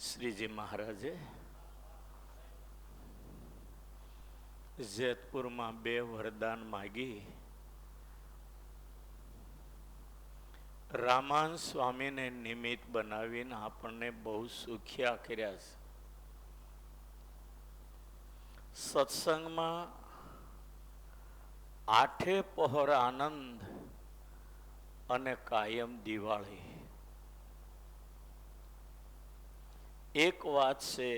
શ્રીજી મહારાજે જેતપુરમાં 2 વરદાન માગી રામાન સ્વામીને નિમિત્ત બનાવીને આપણને બહુ સુખ્યા કર્યા છે. સત્સંગમાં 8 પહોર આનંદ અને કાયમ દિવાળી. એક વાત છે,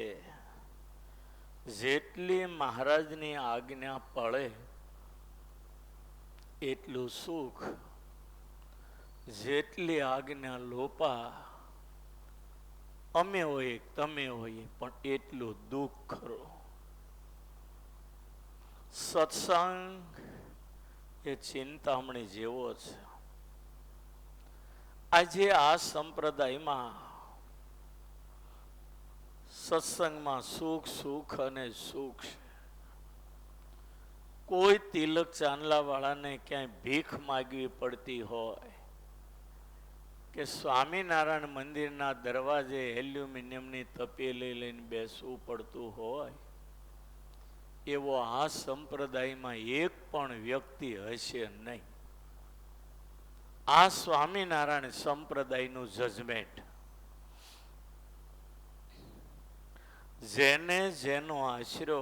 જેટલી મહારાજની આજ્ઞા પડે એટલું સુખ, જેટલી આજ્ઞા લોપા અમે હોય તમે હોય પણ એટલું દુઃખ ખરો. સત્સંગ એ ચિંતામણી જેવો છે. આજે આ સંપ્રદાયમાં સત્સંગમાં સુખ સુખ અને સુખ છે. કોઈ તિલક ચાંદલા વાળાને ક્યાંય ભીખ માગવી પડતી હોય કે સ્વામિનારાયણ મંદિરના દરવાજે એલ્યુમિનિયમની તપેલી લઈને બેસવું પડતું હોય, એવો આ સંપ્રદાયમાં એક પણ વ્યક્તિ હશે નહીં. આ સ્વામિનારાયણ સંપ્રદાયનું જજમેન્ટ, જેને જેનો આશરો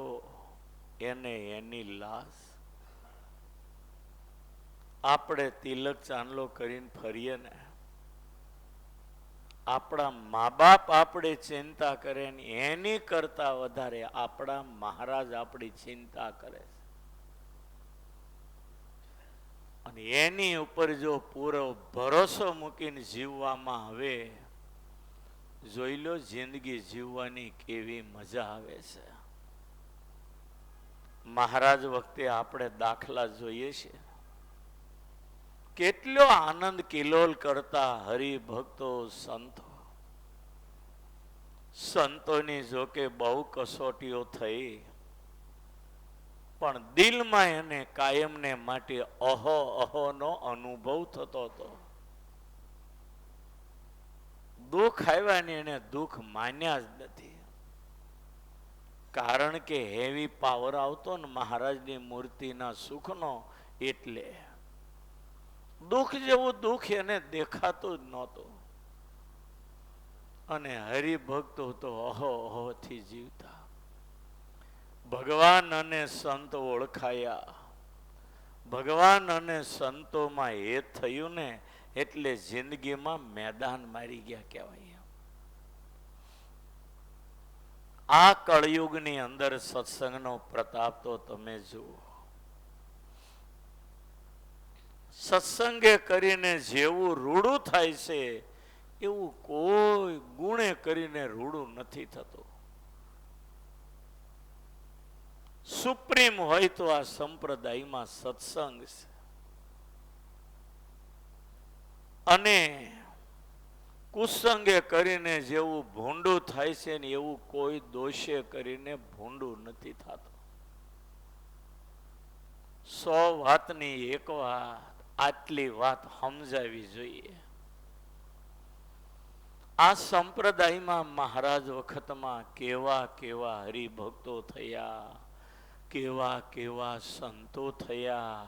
એને એની લાશ. આપણે તિલક ચાંદલો કરીને ફરીએ ને, આપણા મા બાપ આપણે ચિંતા કરે ને એની કરતા વધારે આપણા મહારાજ આપણી ચિંતા કરે છે. અને એની ઉપર જો પૂરો ભરોસો મૂકીને જીવવામાં આવે, જોઈ લો જિંદગી જીવવાની કેવી મજા આવે છે. મહારાજ વખતે આપણે દાખલા જોઈએ છે, કેટલો આનંદ કિલોલ કરતા હરિભક્તો સંતો. સંતોની જોકે બહુ કસોટીઓ થઈ, પણ દિલમાં એને કાયમને માટે અહો અહોનો અનુભવ થતો હતો. દુઃખ આવ્યા ને એને દુઃખ માન્યા જ નથી. કારણ કે હેવી પાવર આવતો ને મહારાજની મૂર્તિના સુખનો, એટલે દુઃખ જેવું દુઃખ એને દેખાતું જ નહોતું. અને હરિભક્તો તો અહો અહોથી જીવતા. ભગવાન અને સંત ઓળખાયા, ભગવાન અને સંતોમાં એ થયું ને એટલે જિંદગીમાં મેદાન મારી ગયા કહેવાય. આ કળયુગની અંદર સત્સંગનો પ્રતાપ તો તમે જુઓ. સત્સંગે કરીને જેવું રૂડું થાય છે એવું કોઈ ગુણે કરીને રૂડું નથી થતું. સુપ્રીમ હોય તો આ સંપ્રદાયમાં સત્સંગ છે. અને કુસંગે કરીને જેવું ભૂંડું થાય છે ને એવું કોઈ દોષે કરીને ભૂંડું નથી થતું. 100 વાતની એક વાત, આટલી વાત સમજાવી જોઈએ. આ સંપ્રદાયમાં મહારાજ વખતમાં કેવા કેવા હરિભક્તો થયા, કેવા કેવા સંતો થયા,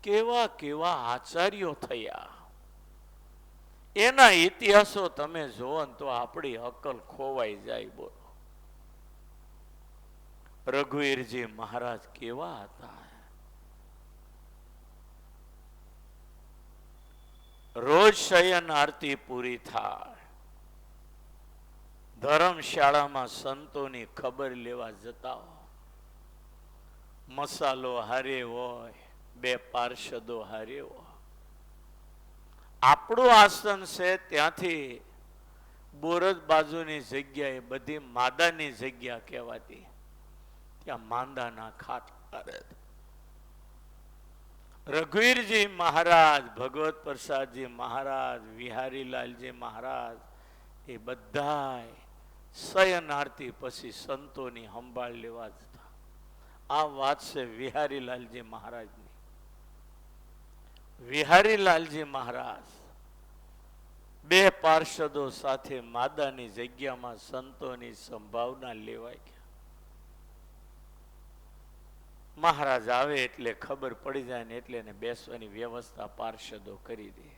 કેવા કેવા આચાર્યો થયા. એના ઇતિહાસો તમે જોવો ને તો આપણી અકલ ખોવાઈ જાય. બોલો, રઘુવીરજી મહારાજ કેવા હતા. રોજ શયન આરતી પૂરી થાય, ધર્મશાળામાં સંતોની ખબર લેવા જતા. મસાલો હારે હોય, 2 પાર્ષદો હારે હોય. આપણું આસન છે ત્યાંથી બોરજ બાજુની જગ્યાએ બધી માદાની જગ્યા કહેવાતી, ત્યાં માંદાના ખાટલા રહેતા. રઘુવીરજી મહારાજ, ભગવત પ્રસાદજી મહારાજ, વિહારીલાલજી મહારાજ, એ બધા શયન આરતી પછી સંતોની સંભાળ લેવા જતા. આ વાત છે વિહારીલાલજી મહારાજની. વિહારીલાલજી મહારાજ બે પાર્ષદો સાથે માદાની જગ્યામાં સંતોની સંભાવના લેવાય ગયા. મહારાજ આવે એટલે ખબર પડી જાય ને એટલે એને બેસવાની વ્યવસ્થા પાર્ષદો કરી દે.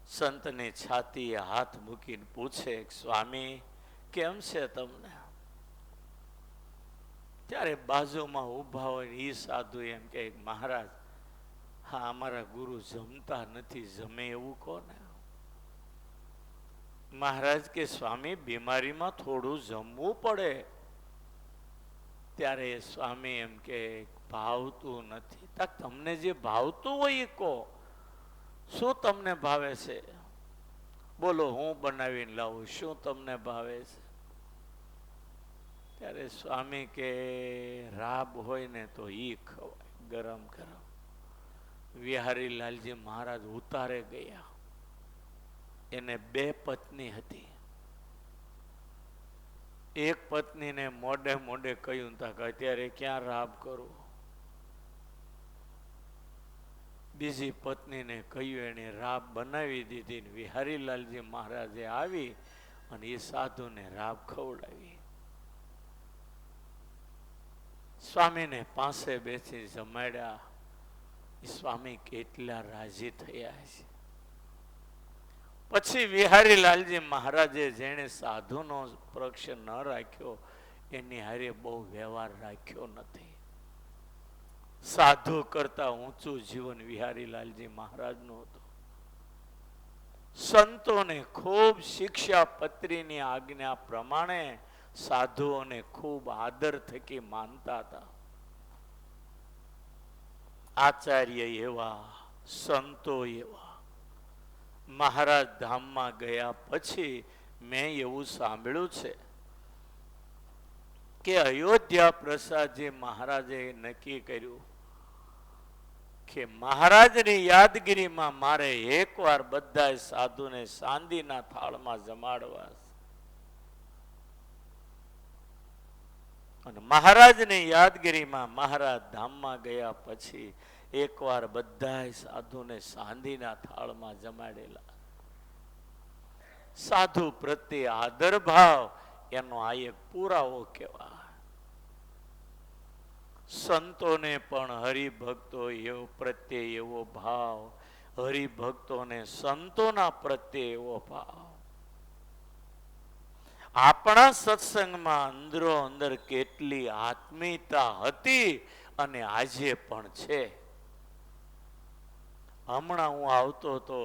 સંતને છાતીએ હાથ મૂકીને પૂછે, સ્વામી કેમ છે તમને? ત્યારે બાજુમાં ઉભા હોય એ સાધુ એમ કે, મહારાજ હા અમારા ગુરુ જમતા નથી, જમે એવું કોને? મહારાજ કે સ્વામી બીમારીમાં થોડું જમવું પડે. ત્યારે સ્વામી એમ કે ભાવતું નથી. તમને જે ભાવતું હોય એ કહો, શું તમને ભાવે છે? બોલો હું બનાવીને લાવું, શું તમને ભાવે છે? ત્યારે સ્વામી કે રાબ હોય ને તો ઈ ખવાય, ગરમ ગરમ. વિહારી લાલજી મહારાજ ઉતારે ગયા. એને બે પત્ની હતી. એક પત્નીને મોઢે મોઢે કહ્યું કે અત્યારે ક્યાં રાબ કરું. બીજી પત્નીને કહ્યું, એને રાબ બનાવી દીધી. વિહારીલાલજી મહારાજે આવી અને એ સાધુને રાબ ખવડાવી. સ્વામીને પાસે બેસી જમાડ્યા. સ્વામી કેટલા રાજી થયા છે. પછી વિહારીલાલજી મહારાજે જેણે સાધુનો પક્ષ ન રાખ્યો એની હારે બહુ વ્યવહાર રાખ્યો નથી. સાધુ કરતા ઊંચું જીવન વિહારીલાલજી મહારાજનું હતું. સંતોને ખૂબ શિક્ષા પત્રીની આજ્ઞા પ્રમાણે સાધુઓને ખૂબ આદર થકી માનતા હતા. આચાર્ય એવા, સંતો એવા. મહારાજ ધામમાં ગયા પછી મેં એવું સાંભળ્યું છે કે અયોધ્યા પ્રસાદજી મહારાજે નક્કી કર્યું કે મહારાજની યાદગીરીમાં મારે એકવાર બધા સાધુને ચાંદીના થાળમાં જમાડવા. અને મહારાજની યાદગીરીમાં મહારાજ ધામમાં ગયા પછી એકવાર બધા સાધુને ચાંદીના થાળમાં જમાડેલા. સાધુ પ્રત્યે આદર ભાવ એનો આ એક પુરાવો કહેવાય. સંતોને પણ હરિભક્તો એવો પ્રત્યે એવો ભાવ, હરિભક્તોને સંતોના પ્રત્યે એવો ભાવ. આપણા સત્સંગમાં અંદરો અંદર કેટલી આત્મીયતા હતી અને આજે પણ છે. હમણાં હું આવતો તો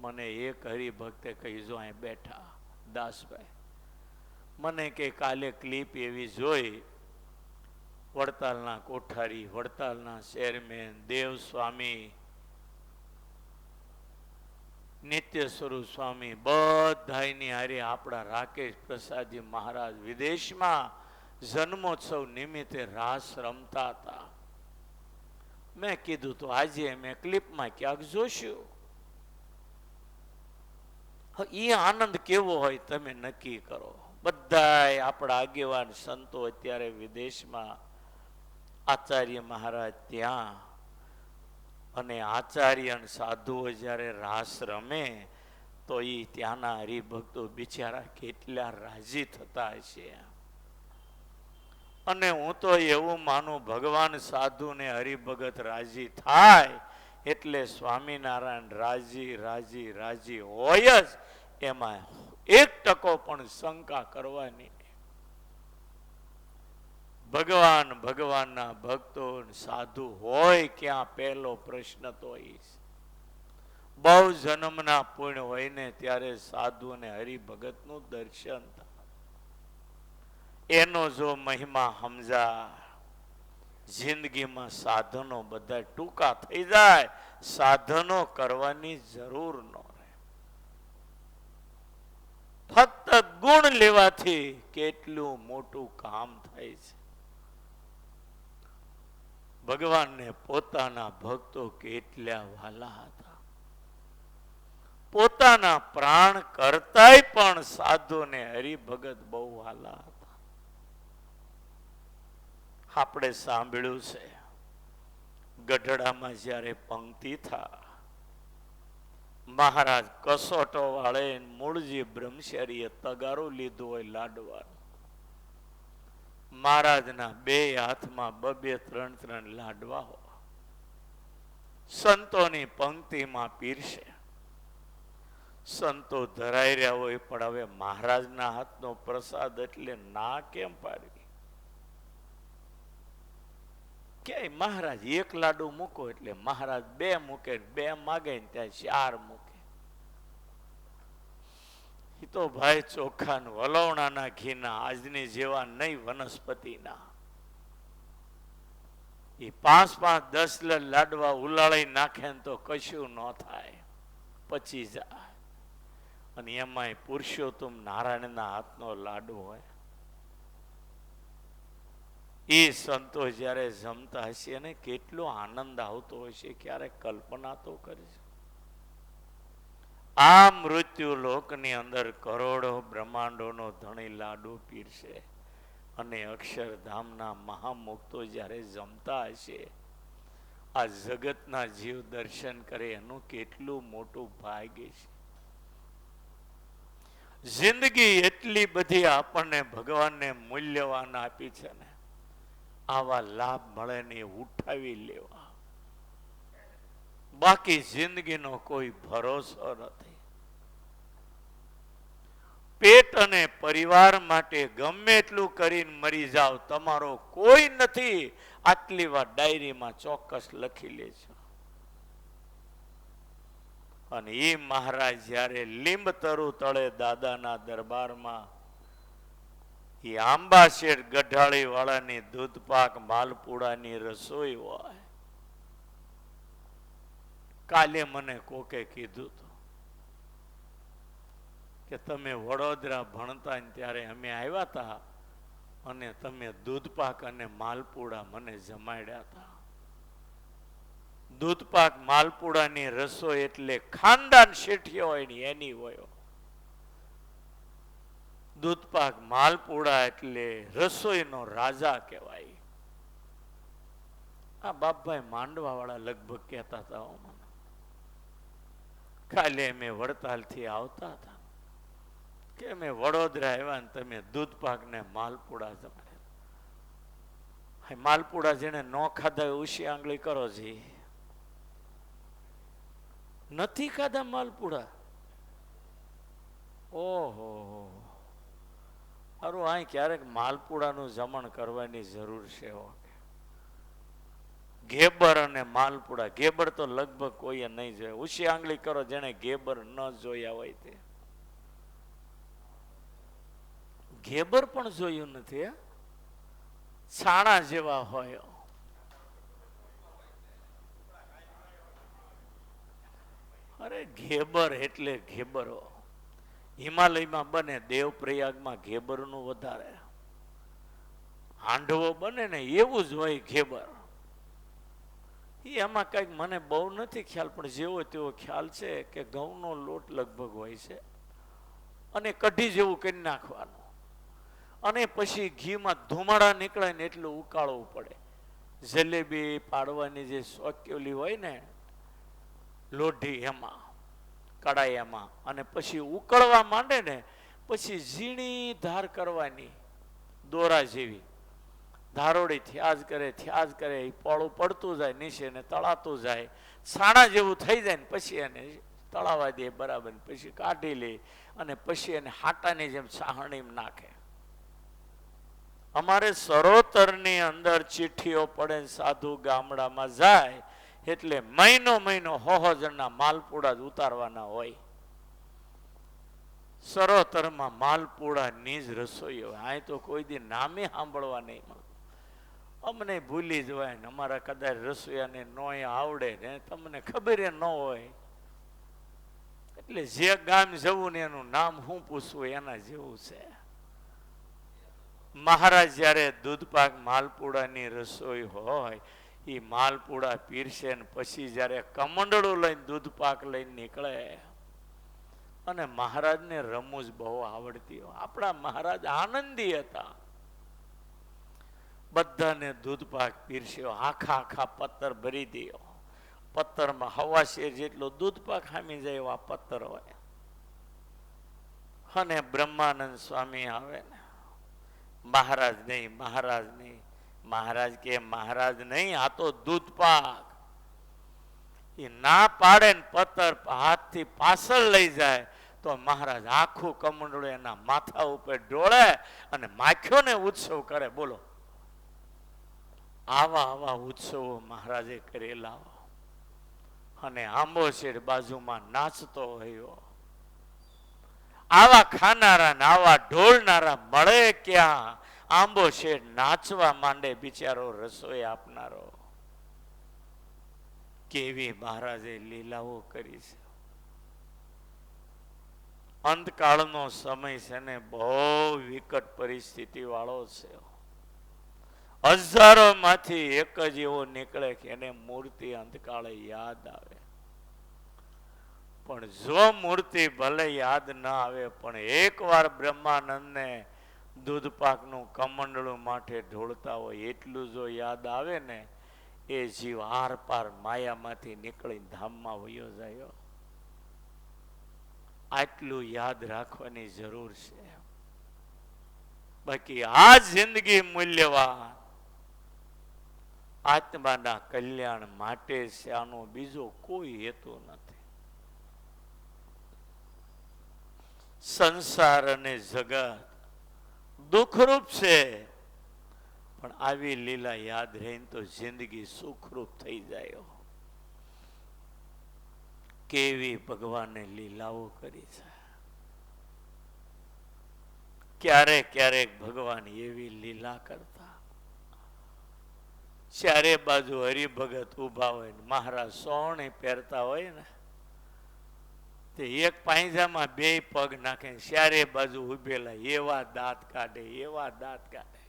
મને એક હરિભક્તે કહ્યું, જો અહીં બેઠા દાસભાઈ, મને કે કાલે ક્લિપ એવી જોઈ, વડતાલના કોઠારી, વડતાલના ચેરમેન, દેવ સ્વામી, નિત્ય સ્વરૂપ સ્વામી બધાની હારે આપણા રાકેશ પ્રસાદજી મહારાજ વિદેશમાં જન્મોત્સવ નિમિત્તે રાસ રમતા હતા. મેં કીધું તો આજે મેં ક્લિપમાં ક્યાંક જોશું. એ આનંદ કેવો હોય તમે નક્કી કરો. બધા આપણા આગેવાન સંતો અત્યારે વિદેશમાં, આચાર્ય મહારાજ ત્યાં, અને આચાર્ય સાધુઓ જ્યારે રાસ રમે તો એ ત્યાંના હરિભક્તો બિચારા કેટલા રાજી થતા છે. અને હું તો એવું માનું, ભગવાન સાધુ ને હરિભગત રાજી થાય એટલે સ્વામિનારાયણ રાજી રાજી રાજી હોય જ. એમાં 1% પણ શંકા કરવાની. ભગવાન, ભગવાનના ભક્તો સાધુ હોય ક્યાં પહેલો પ્રશ્ન તો એ છે. બહુ જન્મના પુણ્ય હોય ને ત્યારે સાધુ અને હરિભગતનું દર્શન થાય. એનો જો મહિમા સમજા, જિંદગીમાં સાધનો બધા ટૂંકા થઈ જાય, સાધનો કરવાની જરૂર ન રહે. ફક્ત ગુણ લેવાથી કેટલું મોટું કામ થાય છે. ભગવાનને પોતાના ભક્તો કેટલા વાલા હતા. પોતાના પ્રાણ કરતાય પણ સાધુને હરિભગત બહુ વાલા હતા. આપણે સાંભળ્યું છે, ગઢડામાં જ્યારે પંક્તિ થાય મહારાજ કસોટો વાળે મૂળજી બ્રહ્મચારીએ તગારો લીધો હોય લાડવાનો. મહારાજના બે હાથમાં બબે ત્રણ ત્રણ લાડવા હોય. સંતોની પંક્તિમાં પીરસે. સંતો ધરાઈ રહ્યા હોય પણ હવે મહારાજના હાથનો પ્રસાદ એટલે ના કેમ પાડવી? કે મહારાજ એક લાડુ મૂકો એટલે મહારાજ બે મૂકે, બે માગે ને ત્યાં ચાર મૂકે. એ તો ભાઈ ચોખા વલવણાના ઘીના, આજની જેવા નહીં વનસ્પતિના. એ 5-5, 10 લાડવા ઉલાળી નાખે ને તો કશું ન થાય, પચી જાય. અને એમાંય પુરુષોત્તમ નારાયણના હાથનો લાડુ હોય. એ સંતો જયારે જમતા હશે ને કેટલો આનંદ આવતો હશે, ક્યારે કલ્પના તો કરી. આ મૃત્યુ લોકની અંદર કરોડો બ્રહ્માંડોનો ધણી લાડુ પીરશે અને અક્ષરધામના મહામુક્તો જ્યારે જમતા હશે, આ જગતના જીવ દર્શન કરે એનું કેટલું મોટું ભાગ્ય છે. જિંદગી એટલી બધી આપણને ભગવાનને મૂલ્યવાન આપી છે ને, આવા લાભ મળે ને ઉઠાવી લેવા. બાકી જિંદગીનો કોઈ ભરોસો નથી. પેટ અને પરિવાર માટે ગમે એટલું કરીને મરી જાવ, તમારો કોઈ નથી, આટલી વાર ડાયરીમાં ચોક્કસ લખી લેજો. અને એ મહારાજ જયારે લીંબ તરુ તળે દાદાના દરબારમાં એ આંબા શેઠ ગઢાળી વાળાની દૂધપાક માલપુડાની રસોઈ હોય. કાલે મને કોકે કીધું હતું કે તમે વડોદરા ભણતા ત્યારે અમે આવ્યા હતા અને તમે દૂધપાક અને માલપુડા મને જમાડ્યા હતા. દૂધપાક માલપુડાની રસોઈ એટલે ખાનદાન શેઠિયો હોય ને એની હોય. દૂધપાક માલપુડા એટલે રસોઈનો રાજા કહેવાય. આ બાપભાઈ માંડવા વાળા લગભગ કહેતા હતા. મને કાલે અમે વડતાલથી આવતા હતા કે અમે વડોદરા આવ્યા ને તમે દૂધપાક ને માલપુડા જમાડ્યા. માલપુડા જેને ન ખાધા ઉશી આંગળી કરો જી. નથી ખાધા માલપુડા? ઓહો, અરે અહીં ક્યારેક માલપુડાનું જમણ કરવાની જરૂર છે. ઘેબર અને માલપુડા. ઘેબર તો લગભગ કોઈએ નહીં જોયા. ઉશી આંગળી કરો જેને ઘેબર ન જોયા હોય તે. ઘેબર પણ જોયું નથી. છાણા જેવા હોય. અરે ઘેબર એટલે ઘેબરો હિમાલયમાં બને, દેવપ્રયાગમાં ઘેબરનું વધારે. હાંડવો બને ને એવું જ હોય ઘેબર. એમાં કઈક મને બહુ નથી ખ્યાલ, પણ જેવો તેવો ખ્યાલ છે કે ઘઉંનો લોટ લગભગ હોય છે અને કઢી જેવું કરી નાખવાનું અને પછી ઘીમાં ધુમાડા નીકળે ને એટલું ઉકાળવું પડે. જલેબી પાડવાની જે શોકેલી હોય ને લોઢી એમાં, કડાયામાં, અને પછી ઉકળવા માંડે ને પછી ઝીણી ધાર કરવાની, દોરા જેવી ધારોડી થયા જ કરે, એ પોળું પડતું જાય નીચે ને તળાતું જાય, છાણા જેવું થઈ જાય ને પછી એને તળાવા દે બરાબર, પછી કાઢી લે અને પછી એને હાટાની જેમ છાહણી નાખે. અમારે સરોતરની અંદર ચીઠીઓ પડે, સાધુ ગામડામાં જાય એટલે મહિનો હો જણના માલપુડા જ ઉતારવાના હોય. સરોતરમાં માલપુડા ની જ રસોઈ હોય. અહીં તો કોઈ દી નામે સાંભળવા નહીં મળે. અમને ભૂલી જવાય ને અમારા કદાચ રસોઈયાને નોય આવડે ને તમને ખબર ન હોય એટલે જે ગામ જવું ને એનું નામ શું પૂછવું એના જેવું છે. મહારાજ જયારે દૂધપાક માલપુડાની રસોઈ હોય એ માલપુડા પીરસે ને પછી જયારે કમંડળું લઈને દૂધપાક લઈને નીકળે અને મહારાજને રમૂજ બહુ આવડતી હોય. આપણા મહારાજ આનંદી હતા. બધાને દૂધપાક પીરસ્યો, આખા પત્તર ભરી દો પત્તરમાં હવા શેર જેટલો દૂધ પાક ખામી જાય એવા પત્તર હોય. અને બ્રહ્માનંદ સ્વામી આવે ને, મહારાજ નહીં, મહારાજ નહીં. મહારાજ કે મહારાજ નહીં, આ તો દૂધ પાક. એ ના પાડે ને પત્તર હાથથી પાછળ લઈ જાય તો મહારાજ આખું કમંડળું એના માથા ઉપર ઢોળે અને માખ્યોને ઉત્સવ કરે. બોલો, આવા આવા ઉત્સવો મહારાજે કરેલા. અને આંબો શેઠ બાજુમાં નાચતો હોય. આવા ખાનારા ને આવા ઢોળનારા મળે ક્યાં? આંબો શેઠ નાચવા માંડે, બિચારો રસોઈ આપનારો. કેવી મહારાજે લીલાઓ કરી છે. અંતકાળનો સમય છે ને બહુ વિકટ પરિસ્થિતિ વાળો છે. હજારો માંથી એક જ એવો નીકળે કે એને મૂર્તિ અંતકાળે યાદ આવે. પણ જો મૂર્તિ ભલે યાદ ના આવે, પણ એકવાર બ્રહ્માનંદને દૂધપાકનું કમંડળું માટે ઢોળતા હોય એટલું જો યાદ આવે ને, એ જીવ આર પાર માયામાંથી નીકળી ધામમાં વયો જાય. આટલું યાદ રાખવાની જરૂર છે. બાકી આ જિંદગી મૂલ્યવાન આત્માના કલ્યાણ માટે છે, આનો બીજો કોઈ હેતુ નથી. સંસાર અને જગત દુઃખરૂપ છે, પણ આવી લીલા યાદ રહીને તો જિંદગી સુખરૂપ થઈ જાય. કેવી ભગવાને લીલાઓ કરી છે. ક્યારેક ક્યારેક ભગવાન એવી લીલા કરતા, ચારે બાજુ હરિભગત ઉભા હોય ને મહારાજ સોણી પહેરતા હોય ને, તે એક પાંજામાં બે પગ નાખે, ચારે બાજુ ઉભેલા એવા દાંત કાઢે, એવા દાંત કાઢે.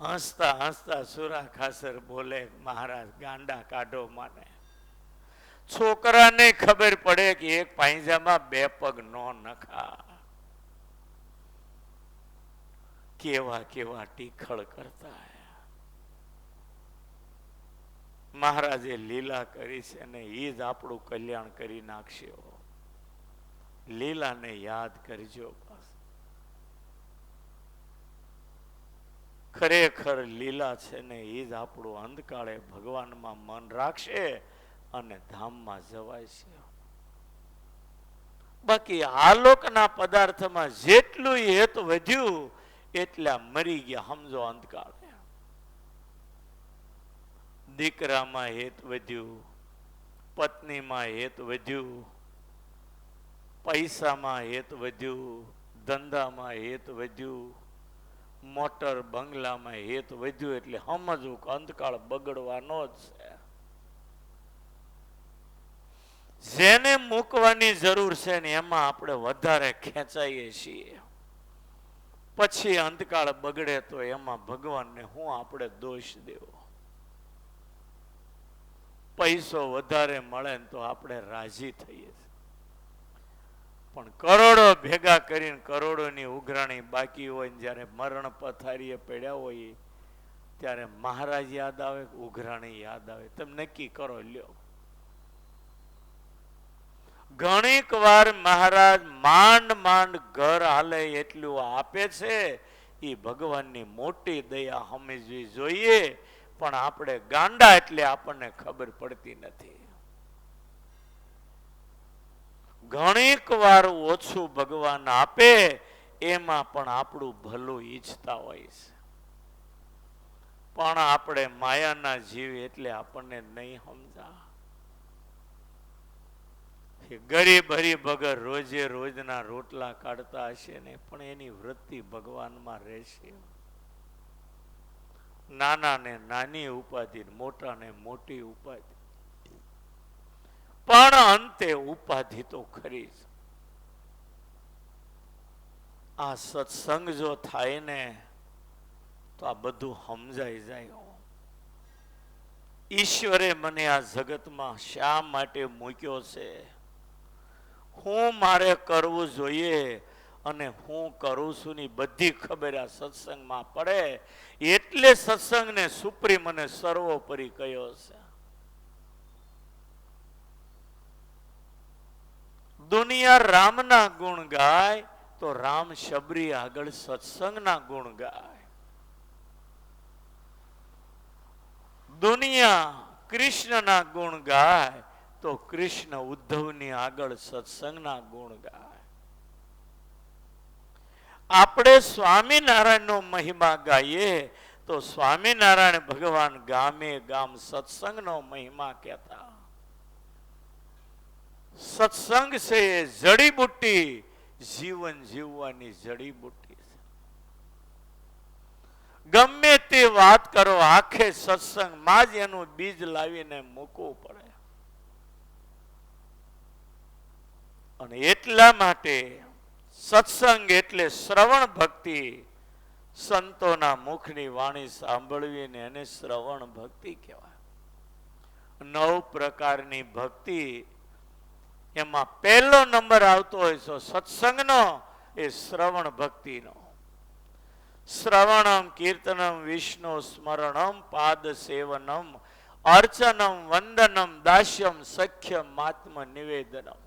હસતા હસતા સુરા ખાસર બોલે, મહારાજ ગાંડા કાઢો માને. છોકરાને ખબર પડે કે એક પાંજામાં બે પગ નો નખા. કેવા કેવા ટીખળ કરતા. મહારાજે લીલા કરી છે ને એ જ આપણું કલ્યાણ કરી નાખશે. લીલાને યાદ કરજો. ખરેખર લીલા છે ને એ જ આપણું અંધકાળે ભગવાનમાં મન રાખશે અને ધામમાં જવાય છે. બાકી આલોકના પદાર્થમાં જેટલું હેત વધ્યું એટલા મરી ગયા. સમજો અંધકાળ. દીકરામાં હેત વધ્યું, પત્નીમાં હેત વધ્યું, પૈસામાં હેત વધ્યું, ધંધામાં હેત વધ્યું, મોટર બંગલામાં હેત વધ્યું. એટલે સમજવું કે અંતકાળ બગડવાનો જ છે. જેને મૂકવાની જરૂર છે ને એમાં આપણે વધારે ખેંચાઈએ છીએ. પછી અંતકાળ બગડે તો એમાં ભગવાનને હું આપણે દોષ દેવો. પૈસો વધારે મળે ને તો આપણે રાજી થઈએ, પણ કરોડો ભેગા કરીને કરોડોની ઉઘરાણી બાકી હોય ને જ્યારે મરણ પથારીએ પડ્યા હોય ત્યારે મહારાજ યાદ આવે, ઉઘરાણી યાદ આવે. તમે નક્કી કરો લ્યો. ઘણીક વાર મહારાજ માંડ માંડ ઘર હાલે એટલું આપે છે. એ ભગવાનની મોટી દયા સમજવી જોઈએ, પણ આપણે ગાંડા એટલે આપણને ખબર પડતી નથી. ઘણીક વાર ઓછું ભગવાન આપે એમાં પણ આપણું ભલું ઈચ્છતા હોય છે, પણ આપણે માયાના જીવ એટલે આપણને નહીં સમજા. ગરીબ હરિભગત રોજે રોજના રોટલા કાઢતા હશે ને, પણ એની વૃત્તિ ભગવાનમાં રહેશે. નાના ને નાની ઉપાધિ, મોટા ને મોટી ઉપાધિ, પણ અંતે ઉપાધિ તો ખરી જ. આ સત્સંગ જો થાય ને તો આ બધું સમજાઈ જાય. ઈશ્વરે મને આ જગતમાં શા માટે મૂક્યો છે, હું મારે કરવું જોઈએ, અને હું કરું છું ની બધી ખબર આ સત્સંગમાં પડે, એટલે સત્સંગને સુપ્રીમ અને સર્વોપરી કયો છે. દુનિયા રામના ગુણ ગાય તો રામ શબરી આગળ સત્સંગના ગુણ ગાય. દુનિયા કૃષ્ણના ગુણ ગાય તો કૃષ્ણ ઉદ્ધવની આગળ સત્સંગના ગુણ ગાય. આપણે સ્વામિનારાયણનો મહિમા ગાઈએ તો સ્વામિનારાયણ ભગવાન ગામે ગામ સત્સંગનો મહિમા કહેતા. સત્સંગ છે એ જડીબુટ્ટી, જીવન જીવવાની જડીબુટ્ટી છે. ગમે તે વાત કરો, આખે સત્સંગમાં જ એનું બીજ લાવીને મૂકવું પડે. અને એટલા માટે સત્સંગ એટલે શ્રવણ ભક્તિ, સંતોના મુખની વાણી સાંભળવીને એને શ્રવણ ભક્તિ કહેવાય. 9 પ્રકારની ભક્તિ, એમાં પહેલો નંબર આવતો હોય તો સત્સંગનો, એ શ્રવણ ભક્તિનો. શ્રવણમ કીર્તનમ વિષ્ણુ સ્મરણમ પાદ સેવનમ અર્ચનમ વંદનમ દાસ્યમ સખ્યમ આત્મ નિવેદનમ.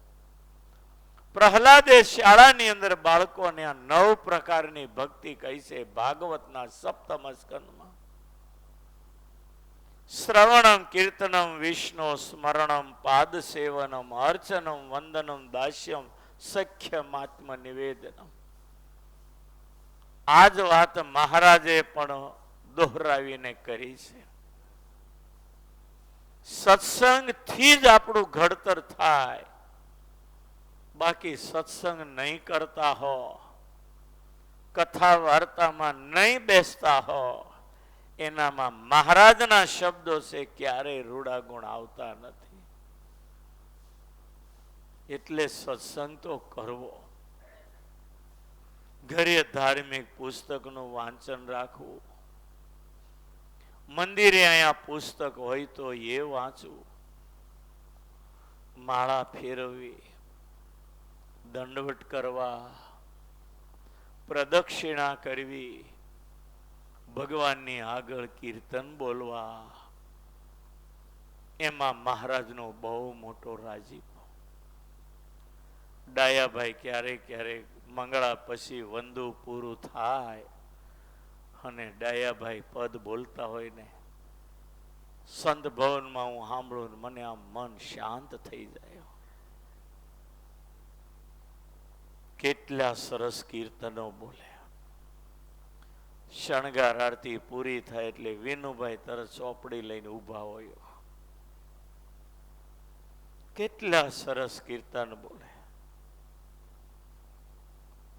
પ્રહલાદે શાળાની અંદર બાળકોને આ 9 પ્રકારની ભક્તિ કહી છે ભાગવતના 7મ સ્કંદમાં. શ્રવણમ કીર્તનમ વિષ્ણુ સ્મરણમ પાદ સેવનમ અર્ચનમ વંદનમ દાસ્યમ સખ્યમ આત્મ નિવેદનમ. આ જ વાત મહારાજે પણ દોહરાવીને કરી છે. સત્સંગથી જ આપણું ઘડતર થાય. બાકી સત્સંગ નહીં કરતા હો, કથા વાર્તામાં નહીં બેસતા હો, એનામાં મહારાજના શબ્દો છે ક્યારેય રૂડા ગુણ આવતા નથી. એટલે સત્સંગ તો કરવો. ઘરે ધાર્મિક પુસ્તકનું વાંચન રાખવું, મંદિરે અહીંયા પુસ્તક હોય તો એ વાંચવું, માળા ફેરવવી, દંડવટ કરવા, પ્રદક્ષિણા કરવી, ભગવાનની આગળ કીર્તન બોલવા, એમાં મહારાજનો બહુ મોટો રાજીપો. ડાયાભાઈ ક્યારેક ક્યારેક મંગળા પછી વંદુ પૂરું થાય અને ડાયાભાઈ પદ બોલતા હોય ને, સંત ભવનમાં હું સાંભળું, મને આમ મન શાંત થઈ જાય. કેટલા સરસ કીર્તનો બોલે. શણગાર આરતી પૂરી થાય એટલે વિનુભાઈ તરત ચોપડી લઈને ઊભા હોય. કેટલા સરસ કીર્તન બોલે.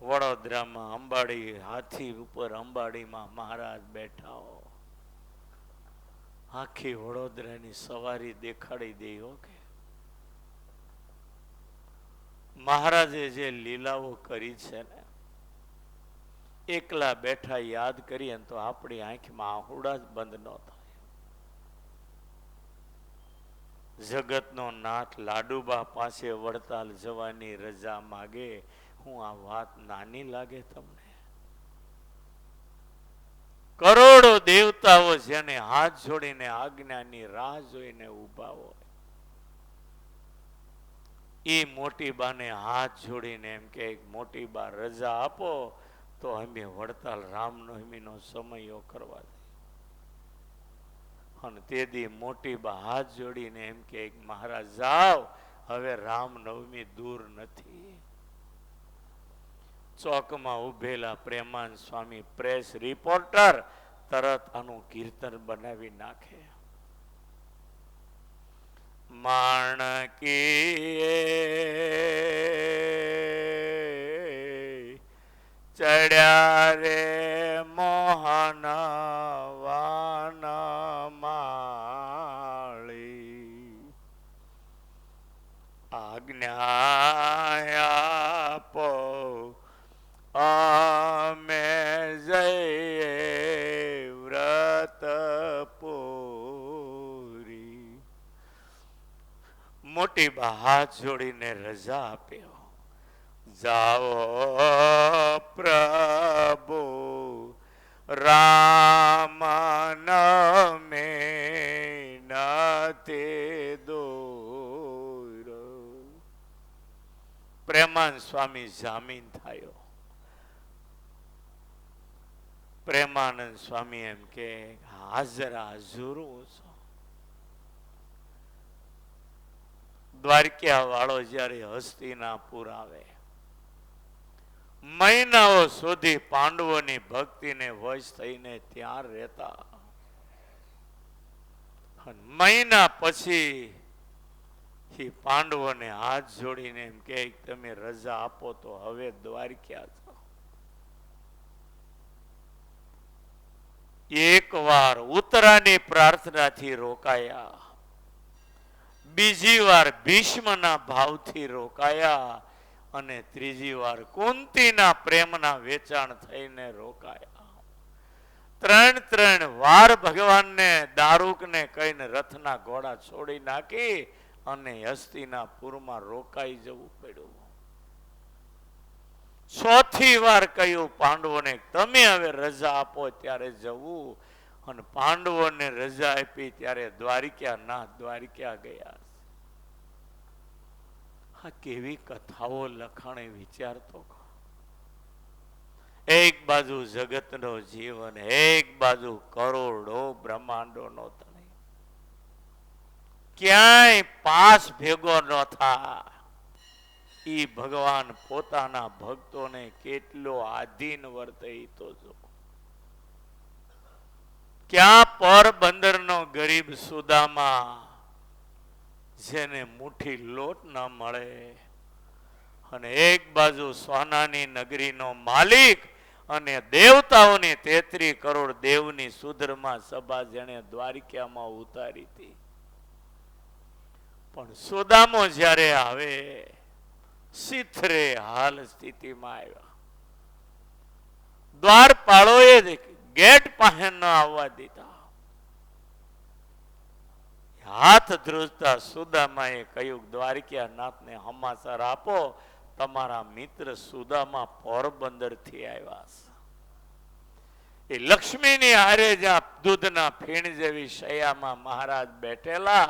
વડોદરામાં અંબાડી, હાથી ઉપર અંબાડીમાં મહારાજ બેઠા હો, આખી વડોદરાની સવારી દેખાડી દે. કે મહારાજે જે લીલાઓ કરી છે ને, એકલા બેઠા યાદ કરીએ તો આપણી આંખમાં આહુડા જ બંધ ન થાય. જગતનો નાથ લાડુબા પાસે વડતાલ જવાની રજા માગે. હું આ વાત નાની લાગે તમને? કરોડો દેવતાઓ જેને હાથ જોડીને આજ્ઞાની રાહ જોઈને ઉભા હોય, એ મોટી બાને હાથ જોડીને એમ કે મોટી બા રજા આપો તો અમે વડતાલ રામનવમીનો સમયો કરવા દે. અને તે દી મોટી બા હાથ જોડીને એમ કે મહારાજ જાઓ, હવે રામનવમી દૂર નથી. ચોકમાં ઉભેલા પ્રેમાન સ્વામી પ્રેસ રિપોર્ટર તરત આનું કીર્તન બનાવી નાખે. માણકી ચડ્યા રે મોહન વાન માળી, આજ્ઞા આપો અમે જઈએ વ્રત પૂરી. મોટી બા હાથ જોડીને રજા આપ્યો. જાઓ પ્રભુ રામ નમે નતે દોર. પ્રેમાનંદ સ્વામી જામીન થયો. પ્રેમાનંદ સ્વામી એમ કે હાજર હાજુરું છો. દ્વારકા વાળો જયારે હસ્તિનાપુર આવે, મહિનાઓ સુધી પાંડવોની ભક્તિને વશ થઈને ત્યાં રહેતા. મહિના પછી એ પાંડવોને હાથ જોડીને એમ કે તમે રજા આપો તો હવે દ્વારકા જાઓ. એક વાર ઉત્તરાની પ્રાર્થનાથી રોકાયા, બીજી વાર ભીષ્મના ભાવથી રોકાયા અને ત્રીજી વાર કુંતીના પ્રેમના વેચાણ થઈને રોકાયા. ત્રણ વાર ભગવાનને દારૂકને કહીને રથના ઘોડા છોડી નાખી અને હસ્તિનાપુરમાં રોકાઈ જવું પડ્યું. ચોથી વાર કહ્યું પાંડવોને તમે હવે રજા આપો ત્યારે જવું, અને પાંડવોને રજા આપી ત્યારે દ્વારકા ગયા. આ કેવી કથાઓ લખાણે વિચારતો. એક બાજુ જગતનો જીવન, એક બાજુ કરોડો બ્રહ્માંડો નો તણે, ક્યાંય પાસ ભેગો ન થાય. ઈ ભગવાન પોતાના ભક્તોને કેટલો આધીન વર્તે તો જો. ક્યાં પોરબંદરનો ગરીબ સુદામા, જેને મુઠ્ઠી લોટ ન મળે, અને એક બાજુ સોનાની નગરીનો માલિક અને દેવતાઓની 33 કરોડ દેવની સુધર્મા સભા જેને દ્વારકામાં ઉતારી હતી. પણ સુદામો જ્યારે આવે સિથરે હાલ સ્થિતિમાં આવ્યા. દ્વારપાળોએ ગેટ પાસે ન આવવા દીધા. હાથ ધ્રુજતા સુદામાએ કહ્યું દ્વારકા નાથને સમાચાર આપો, તમારા મિત્ર સુદામા પોરબંદર થી આવ્યા છે. એ લક્ષ્મીની હારે જ્યાં દૂધના ફીણ જેવી શૈયામાં મહારાજ બેઠેલા,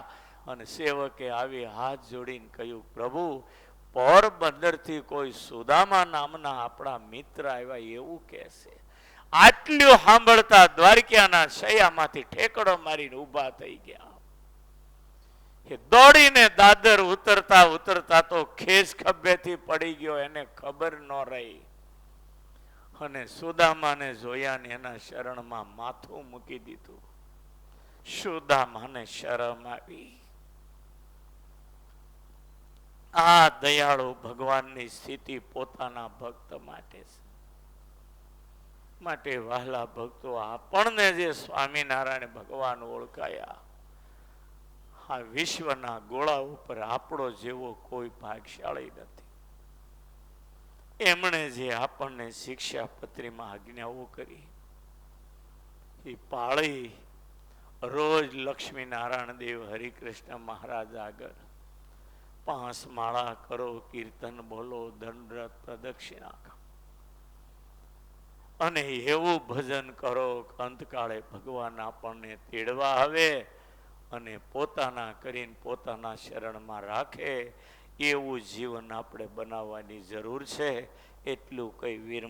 અને સેવકે આવી હાથ જોડીને કહ્યું પ્રભુ પોરબંદર થી કોઈ સુદામા નામના આપણા મિત્ર આવ્યા એવું કે છે. આટલું સાંભળતા દ્વારકાના શૈયામાંથી ઠેકડો મારીને ઉભા થઈ ગયા. એ દોડીને દાદર ઉતરતા ઉતરતા તો ખેસ ખભેથી પડી ગયો, એને ખબર ન રહી. અને સુદામાને જોયા ને એના શરણમાં માથું મૂકી દીધું. સુદામાને શરમ આવી. આ દયાળુ ભગવાનની સ્થિતિ પોતાના ભક્ત માટે છે. માટે વહાલા ભક્તો, આપણને જે સ્વામિનારાયણ ભગવાન ઓળખાયા, આ વિશ્વના ગોળા ઉપર આપણો જેવો કોઈ ભાગશાળી નથી. એમણે જે આપણને શિક્ષાપત્રીમાં આજ્ઞાઓ કરી એ પાળી રોજ લક્ષ્મીનારાયણ દેવ હરિકૃષ્ણ મહારાજ આગળ 5 માળા કરો, કીર્તન બોલો, દંડરત પ્રદક્ષિણા કરો, અને એવું ભજન કરો કે અંતકાળે ભગવાન આપણને તેડવા આવે અને પોતાના કરીને પોતાના શરણમાં રાખે. એવું જીવન આપણે બનાવવાની જરૂર છે. એટલું કઈ વીર